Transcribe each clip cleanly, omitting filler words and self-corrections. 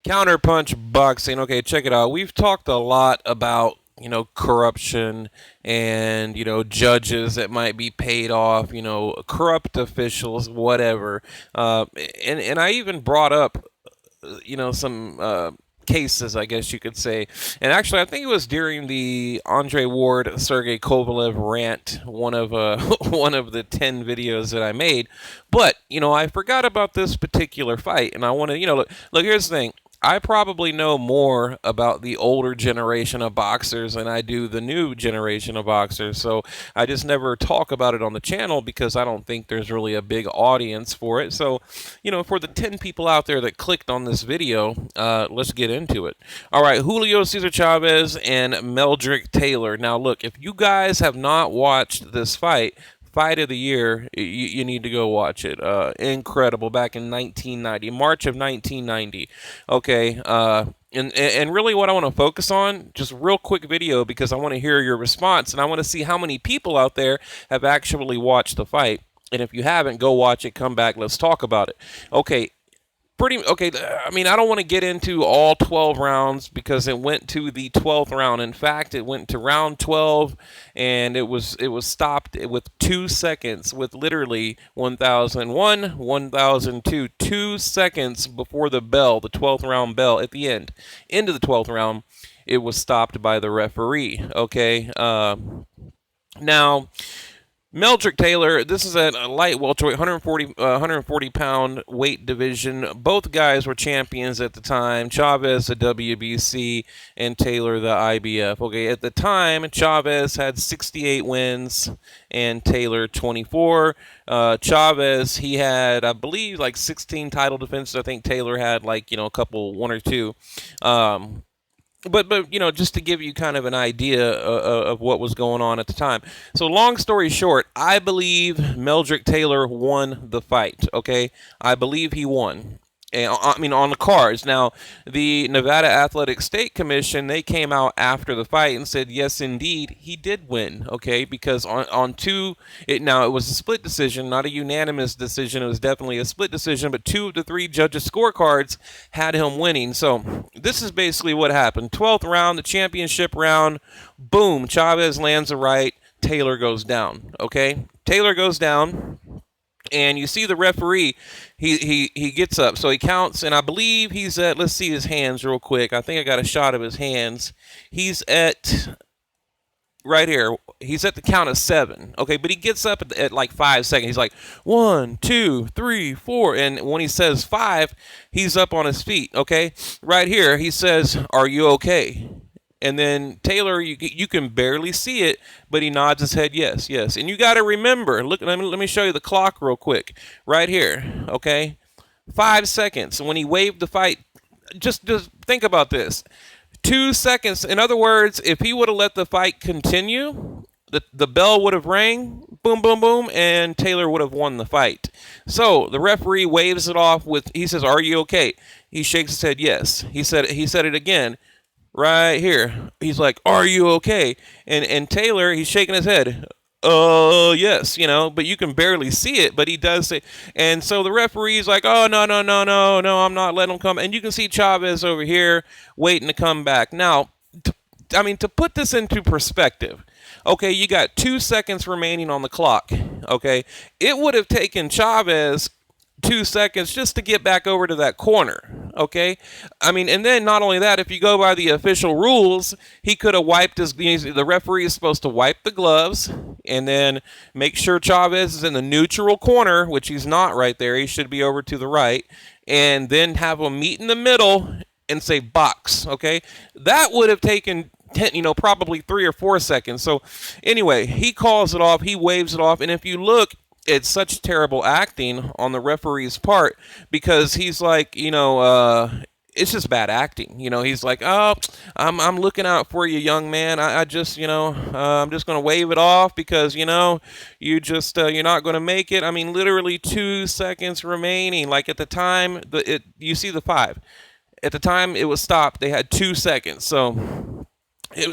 Counterpunch boxing. Okay, check it out. We've talked a lot about corruption and judges that might be paid off, corrupt officials, whatever. Uh, and I even brought up some cases, I guess you could say. And actually, I think it was during the Andre Ward Sergey Kovalev rant, one of one of the 10 videos that I made. But I forgot about this particular fight, and I want to look. Here's the thing. I probably know more about the older generation of boxers than I do the new generation of boxers. So I just never talk about it on the channel because I don't think there's really a big audience for it. So, for the 10 people out there that clicked on this video, let's get into it. All right, Julio Cesar Chavez and Meldrick Taylor. Now, look, if you guys have not watched this fight of the year, you need to go watch it. Incredible. Back in 1990, March of 1990. Okay. And really what I want to focus on, just real quick video, because I want to hear your response and I want to see how many people out there have actually watched the fight. And if you haven't, go watch it, come back, let's talk about it. Okay. Okay. I mean, I don't want to get into all 12 rounds because it went to the 12th round. In fact, it went to round 12 and it was stopped with 2 seconds, with literally 1001, 1002, 2 seconds before the bell, the 12th round bell at the end of the 12th round. It was stopped by the referee. Okay. Now, Meldrick Taylor, this is at a light welterweight, 140 pound weight division. Both guys were champions at the time. Chavez, the WBC, and Taylor, the IBF. Okay, at the time, Chavez had 68 wins and Taylor 24. Chavez, he had, I believe, like 16 title defenses. I think Taylor had like, a couple, one or two. But just to give you kind of an idea of what was going on at the time. So long story short, I believe Meldrick Taylor won the fight. Okay, I believe he won. And, I mean, on the cards. Now, the Nevada Athletic State Commission, they came out after the fight and said, yes, indeed, he did win, okay? Because on two, it was a split decision, not a unanimous decision. It was definitely a split decision, but 2 of the 3 judges' scorecards had him winning. So this is basically what happened. 12th round, the championship round, boom, Chavez lands a right, Taylor goes down, okay? Taylor goes down. And you see the referee, he gets up. So he counts, and I believe he's at, let's see his hands real quick. I think I got a shot of his hands. He's at, right here, he's at the count of 7. Okay, but he gets up at like 5 seconds. He's like, 1, 2, 3, 4. And when he says 5, he's up on his feet, okay? Right here, he says, are you okay? And then Taylor, you can barely see it, but he nods his head, yes, yes. And you got to remember, look, let me show you the clock real quick, right here, okay? 5 seconds. When he waved the fight, just think about this. 2 seconds. In other words, if he would have let the fight continue, the bell would have rang, boom, boom, boom, and Taylor would have won the fight. So the referee waves it off with, he says, "Are you okay?" He shakes his head, yes. He said it again. Right here. He's like, "Are you okay?" And Taylor, he's shaking his head. Yes, but you can barely see it, but he does say. And so the referee's like, "Oh, no, no, no, no, no, I'm not letting him come." And you can see Chavez over here waiting to come back. Now, to put this into perspective, okay, you got 2 seconds remaining on the clock, okay? It would have taken Chavez 2 seconds just to get back over to that corner, okay? And then not only that, if you go by the official rules, he could have wiped the referee is supposed to wipe the gloves and then make sure Chavez is in the neutral corner, which he's not right there. He should be over to the right, and then have him meet in the middle and say box, okay? That would have taken 10, probably 3 or 4 seconds. So anyway, he calls it off, he waves it off, and if you look, it's such terrible acting on the referee's part because he's like, it's just bad acting. He's like, "Oh, I'm looking out for you, young man. I just, I'm just going to wave it off because, you just, you're not going to make it." Literally 2 seconds remaining. Like at the time, you see the 5. At the time it was stopped, they had 2 seconds. So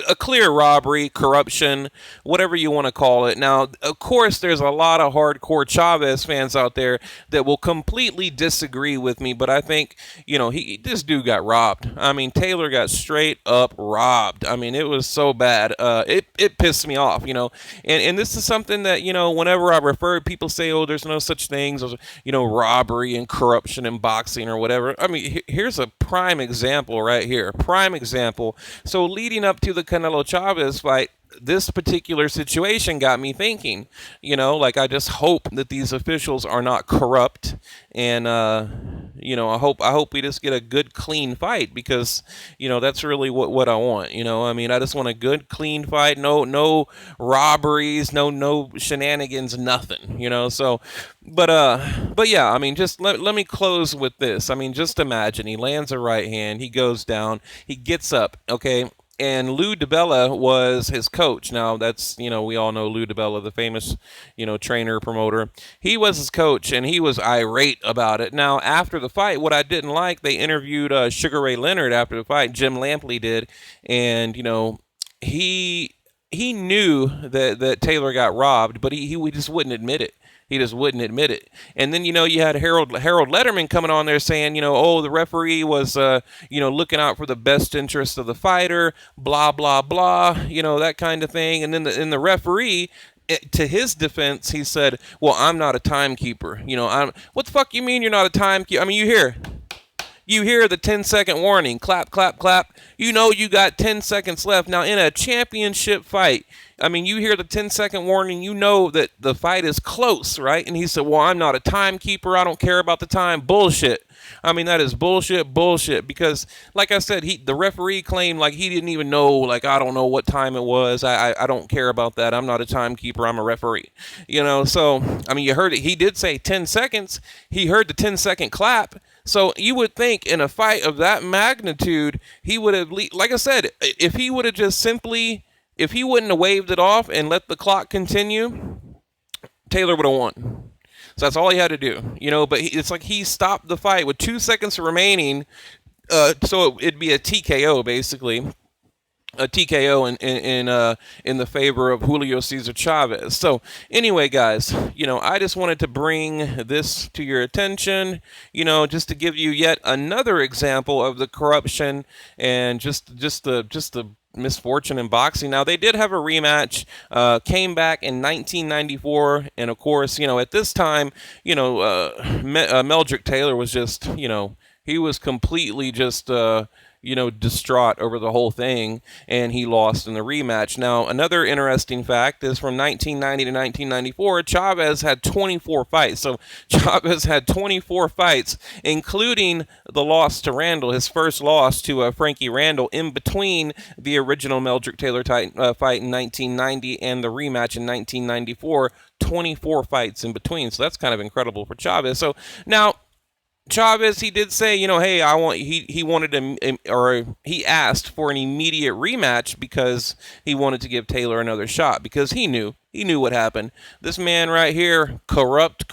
a clear robbery, corruption, whatever you want to call it. Now, of course, there's a lot of hardcore Chavez fans out there that will completely disagree with me, but I think, this dude got robbed. I mean, Taylor got straight up robbed. I mean, it was so bad. It pissed me off, and this is something that, whenever I refer, people say, oh, there's no such things as, robbery and corruption in boxing or whatever. I mean, here's a prime example right here. Prime example. So leading up to the Canelo Chavez fight, this particular situation got me thinking, like I just hope that these officials are not corrupt, and I hope we just get a good clean fight, because that's really what I want. I mean, I just want a good clean fight, no robberies, no shenanigans, nothing. So but yeah, I mean, just let me close with this. I mean, just imagine he lands a right hand, he goes down, he gets up, okay. And Lou DiBella was his coach. Now, that's, we all know Lou DiBella, the famous, trainer, promoter. He was his coach, and he was irate about it. Now, after the fight, what I didn't like, they interviewed Sugar Ray Leonard after the fight. Jim Lampley did. And, he knew that Taylor got robbed, but he just wouldn't admit it. He just wouldn't admit it. And then, you had Harold Letterman coming on there saying, oh, the referee was, looking out for the best interest of the fighter, blah, blah, blah, that kind of thing. And then the referee, to his defense, he said, well, I'm not a timekeeper. What the fuck you mean you're not a timekeeper? I mean, you hear the 10-second warning, clap, clap, clap. You got 10 seconds left. Now, in a championship fight, I mean, you hear the 10-second warning, that the fight is close, right? And he said, well, I'm not a timekeeper. I don't care about the time. Bullshit. I mean, that is bullshit. Because, like I said, the referee claimed like he didn't even know, like, I don't know what time it was. I don't care about that. I'm not a timekeeper. I'm a referee. So, I mean, you heard it. He did say 10 seconds. He heard the 10-second clap. So you would think in a fight of that magnitude, he would have, like I said, if he would have just simply, if he wouldn't have waved it off and let the clock continue, Taylor would have won. So that's all he had to do, but it's like he stopped the fight with 2 seconds remaining. So it'd be a TKO, basically. A TKO in the favor of Julio Cesar Chavez. So anyway, guys, I just wanted to bring this to your attention, just to give you yet another example of the corruption and just the misfortune in boxing. Now, they did have a rematch, came back in 1994, and of course, at this time, Meldrick Taylor was just, he was completely just distraught over the whole thing, and he lost in the rematch. Now, another interesting fact is from 1990 to 1994, Chavez had 24 fights. So Chavez had 24 fights, including the loss to Randall, his first loss to Frankie Randall, in between the original Meldrick Taylor fight in 1990 and the rematch in 1994. 24 fights in between. So that's kind of incredible for Chavez. So now, Chavez, he did say, hey, he wanted or he asked for an immediate rematch because he wanted to give Taylor another shot, because he knew what happened. This man right here, corrupt.